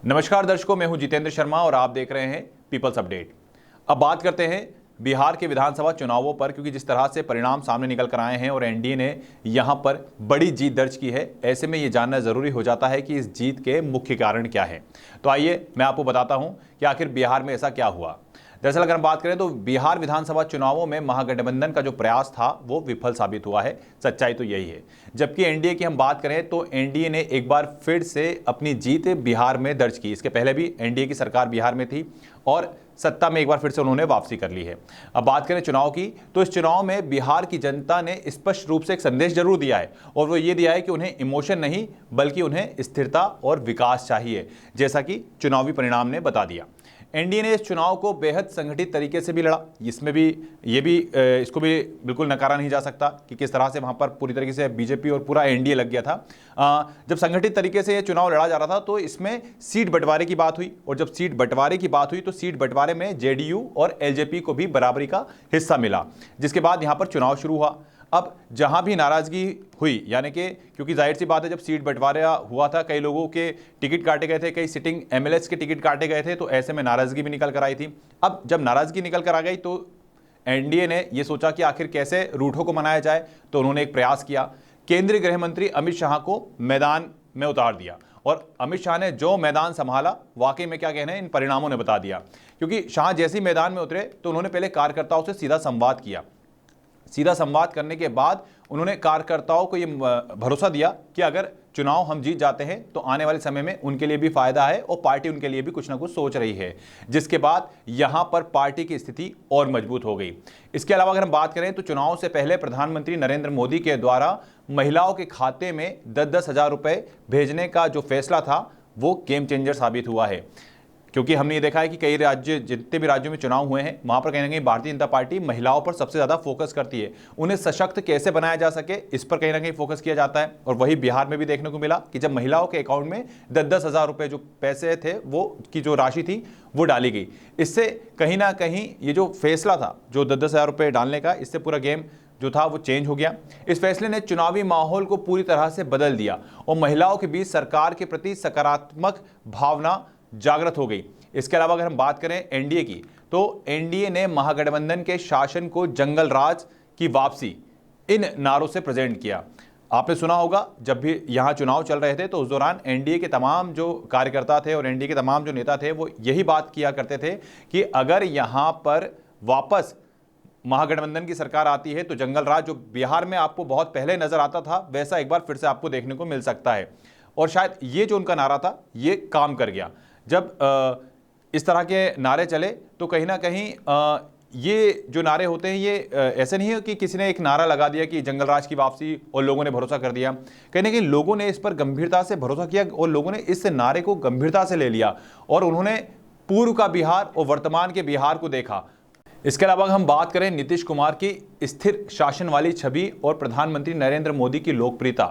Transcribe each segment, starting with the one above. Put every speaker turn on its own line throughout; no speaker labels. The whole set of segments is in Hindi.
नमस्कार दर्शकों, मैं हूं जितेंद्र शर्मा और आप देख रहे हैं पीपल्स अपडेट। अब बात करते हैं बिहार के विधानसभा चुनावों पर, क्योंकि जिस तरह से परिणाम सामने निकल कर आए हैं और एनडीए ने यहां पर बड़ी जीत दर्ज की है, ऐसे में ये जानना जरूरी हो जाता है कि इस जीत के मुख्य कारण क्या है। तो आइए मैं आपको बताता हूं कि आखिर बिहार में ऐसा क्या हुआ। दरअसल अगर हम बात करें तो बिहार विधानसभा चुनावों में महागठबंधन का जो प्रयास था वो विफल साबित हुआ है। सच्चाई तो यही है। जबकि एनडीए की हम बात करें तो एनडीए ने एक बार फिर से अपनी जीत बिहार में दर्ज की। इसके पहले भी एनडीए की सरकार बिहार में थी और सत्ता में एक बार फिर से उन्होंने वापसी कर ली है। अब बात करें चुनाव की, तो इस चुनाव में बिहार की जनता ने स्पष्ट रूप से एक संदेश जरूर दिया है और वो ये दिया है कि उन्हें इमोशन नहीं बल्कि उन्हें स्थिरता और विकास चाहिए, जैसा कि चुनावी परिणाम ने बता दिया। एनडीए ने इस चुनाव को बेहद संगठित तरीके से भी लड़ा। इसमें भी इसको भी बिल्कुल नकारा नहीं जा सकता कि किस तरह से वहां पर पूरी तरीके से बीजेपी और पूरा एनडीए लग गया था। जब संगठित तरीके से ये चुनाव लड़ा जा रहा था तो इसमें सीट बंटवारे की बात हुई और जब सीट बंटवारे की बात हुई तो सीट बंटवारे में जेडीयू और एलजेपी को भी बराबरी का हिस्सा मिला, जिसके बाद यहां पर चुनाव शुरू हुआ। अब जहां भी नाराजगी हुई, यानी कि क्योंकि जाहिर सी बात है, जब सीट बंटवारा हुआ था कई लोगों के टिकट काटे गए थे, कई सिटिंग एमएलएस के टिकट काटे गए थे, तो ऐसे में नाराजगी भी निकल कर आई थी। अब जब नाराजगी निकल कर आ गई तो एनडीए ने यह सोचा कि आखिर कैसे रूठों को मनाया जाए, तो उन्होंने एक प्रयास किया। केंद्रीय गृह मंत्री अमित शाह को मैदान में उतार दिया और अमित शाह ने जो मैदान संभाला, वाकई में क्या कहना है, इन परिणामों ने बता दिया। क्योंकि शाह जैसे ही मैदान में उतरे तो उन्होंने पहले कार्यकर्ताओं से सीधा संवाद किया। सीधा संवाद करने के बाद उन्होंने कार्यकर्ताओं को यह भरोसा दिया कि अगर चुनाव हम जीत जाते हैं तो आने वाले समय में उनके लिए भी फायदा है और पार्टी उनके लिए भी कुछ ना कुछ सोच रही है, जिसके बाद यहां पर पार्टी की स्थिति और मजबूत हो गई। इसके अलावा अगर हम बात करें तो चुनाव से पहले प्रधानमंत्री नरेंद्र मोदी के द्वारा महिलाओं के खाते में 10-10 हजार रुपए भेजने का जो फैसला था वो गेम चेंजर साबित हुआ है। क्योंकि हमने ये देखा है कि कई राज्य, जितने भी राज्यों में चुनाव हुए हैं, वहां पर कहीं ना कहीं भारतीय जनता पार्टी महिलाओं पर सबसे ज्यादा फोकस करती है। उन्हें सशक्त कैसे बनाया जा सके, इस पर कहीं ना कहीं फोकस किया जाता है। और वही बिहार में भी देखने को मिला कि जब महिलाओं के अकाउंट में 10-10 हजार रुपए जो पैसे थे, वो की जो राशि थी वो डाली गई। इससे कहीं ना कहीं ये जो फैसला था, जो 10-10 हजार रुपए डालने का, इससे पूरा गेम जो था वो चेंज हो गया। इस फैसले ने चुनावी माहौल को पूरी तरह से बदल दिया और महिलाओं के बीच सरकार के प्रति सकारात्मक भावना जागृत हो गई। इसके अलावा अगर हम बात करें एनडीए की, तो एनडीए ने महागठबंधन के शासन को जंगल राज की वापसी इन नारों से प्रेजेंट किया। आपने सुना होगा, जब भी यहां चुनाव चल रहे थे तो उस दौरान एनडीए के तमाम जो कार्यकर्ता थे और एनडीए के तमाम जो नेता थे वो यही बात किया करते थे कि अगर यहां पर वापस महागठबंधन की सरकार आती है तो जंगल राज जो बिहार में आपको बहुत पहले नजर आता था, वैसा एक बार फिर से आपको देखने को मिल सकता है। और शायद ये जो उनका नारा था ये काम कर गया। जब इस तरह के नारे चले तो कहीं ना कहीं ये जो नारे होते हैं ये ऐसे नहीं है कि किसी ने एक नारा लगा दिया कि जंगल राज की वापसी और लोगों ने भरोसा कर दिया। कहीं ना कहीं लोगों ने इस पर गंभीरता से भरोसा किया और लोगों ने इस नारे को गंभीरता से ले लिया और उन्होंने पूर्व का बिहार और वर्तमान के बिहार को देखा। इसके अलावा हम बात करें नीतीश कुमार की स्थिर शासन वाली छवि और प्रधानमंत्री नरेंद्र मोदी की लोकप्रियता,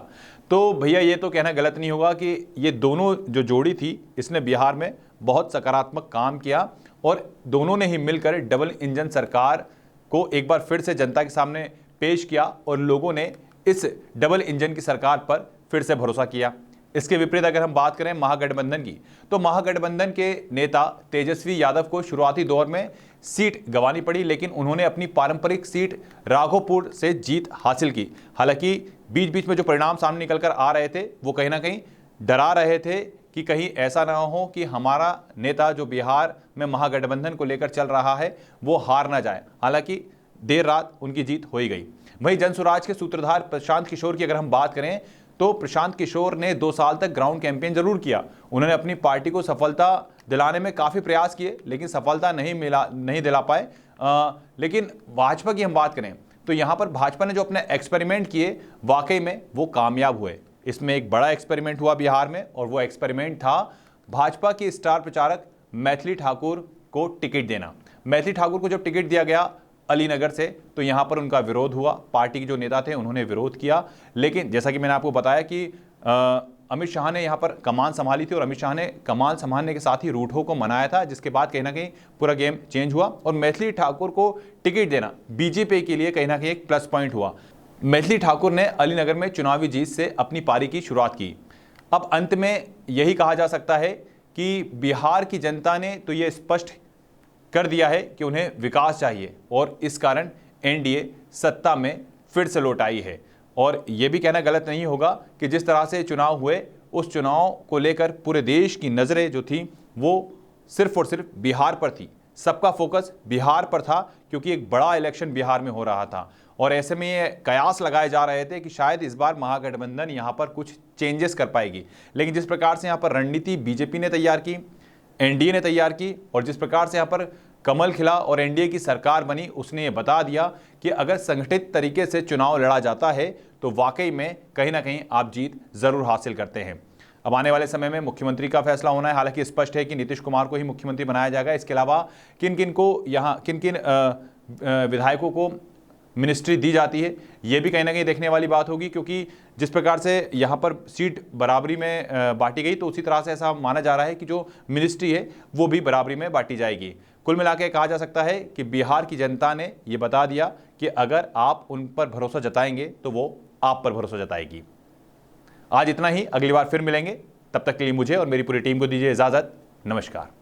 तो भैया ये तो कहना गलत नहीं होगा कि ये दोनों जो जोड़ी थी इसने बिहार में बहुत सकारात्मक काम किया और दोनों ने ही मिलकर डबल इंजन सरकार को एक बार फिर से जनता के सामने पेश किया और लोगों ने इस डबल इंजन की सरकार पर फिर से भरोसा किया। इसके विपरीत अगर हम बात करें महागठबंधन की, तो महागठबंधन के नेता तेजस्वी यादव को शुरुआती दौर में सीट गंवानी पड़ी, लेकिन उन्होंने अपनी पारंपरिक सीट राघोपुर से जीत हासिल की। हालांकि बीच बीच में जो परिणाम सामने निकल कर आ रहे थे वो कहीं ना कहीं डरा रहे थे कि कहीं ऐसा ना हो कि हमारा नेता जो बिहार में महागठबंधन को लेकर चल रहा है वो हार ना जाए। हालांकि देर रात उनकी जीत हो ही गई। वहीं जनसुराज के सूत्रधार प्रशांत किशोर की अगर हम बात करें तो प्रशांत किशोर ने 2 साल तक ग्राउंड कैंपेन जरूर किया। उन्होंने अपनी पार्टी को सफलता दिलाने में काफी प्रयास किए, लेकिन सफलता नहीं दिला पाए। लेकिन भाजपा की हम बात करें तो यहां पर भाजपा ने जो अपने एक्सपेरिमेंट किए वाकई में वो कामयाब हुए। इसमें एक बड़ा एक्सपेरिमेंट हुआ बिहार में और वो एक्सपेरिमेंट था भाजपा की स्टार प्रचारक मैथिली ठाकुर को टिकट देना। मैथिली ठाकुर को जब टिकट दिया गया अलीनगर से तो यहां पर उनका विरोध हुआ। पार्टी के जो नेता थे उन्होंने विरोध किया, लेकिन जैसा कि मैंने आपको बताया कि अमित शाह ने यहां पर कमान संभाली थी और अमित शाह ने कमान संभालने के साथ ही रूठों को मनाया था, जिसके बाद कहीं ना कहीं पूरा गेम चेंज हुआ और मैथिली ठाकुर को टिकट देना बीजेपी के लिए कहीं ना कहीं एक प्लस पॉइंट हुआ। मैथिली ठाकुर ने अलीनगर में चुनावी जीत से अपनी पारी की शुरुआत की। अब अंत में यही कहा जा सकता है कि बिहार की जनता ने तो ये स्पष्ट कर दिया है कि उन्हें विकास चाहिए और इस कारण एनडीए सत्ता में फिर से लौट आई है। और ये भी कहना गलत नहीं होगा कि जिस तरह से चुनाव हुए, उस चुनाव को लेकर पूरे देश की नज़रें जो थी वो सिर्फ और सिर्फ बिहार पर थी। सबका फोकस बिहार पर था क्योंकि एक बड़ा इलेक्शन बिहार में हो रहा था और ऐसे में ये कयास लगाए जा रहे थे कि शायद इस बार महागठबंधन यहाँ पर कुछ चेंजेस कर पाएगी। लेकिन जिस प्रकार से यहाँ पर रणनीति बीजेपी ने तैयार की, एनडीए ने तैयार की और जिस प्रकार से यहाँ पर कमल खिला और एनडीए की सरकार बनी, उसने ये बता दिया कि अगर संगठित तरीके से चुनाव लड़ा जाता है तो वाकई में कहीं ना कहीं आप जीत जरूर हासिल करते हैं। अब आने वाले समय में मुख्यमंत्री का फैसला होना है। हालांकि स्पष्ट है कि नीतीश कुमार को ही मुख्यमंत्री बनाया जाएगा। इसके अलावा किन किन को यहाँ किन किन विधायकों को मिनिस्ट्री दी जाती है, ये भी कहीं ना कहीं देखने वाली बात होगी, क्योंकि जिस प्रकार से यहाँ पर सीट बराबरी में बांटी गई तो उसी तरह से ऐसा माना जा रहा है कि जो मिनिस्ट्री है वो भी बराबरी में बांटी जाएगी। कुल मिलाकर कहा जा सकता है कि बिहार की जनता ने ये बता दिया कि अगर आप उन पर भरोसा जताएंगे तो वो आप पर भरोसा जताएगी। आज इतना ही, अगली बार फिर मिलेंगे। तब तक के लिए मुझे और मेरी पूरी टीम को दीजिए इजाज़त। नमस्कार।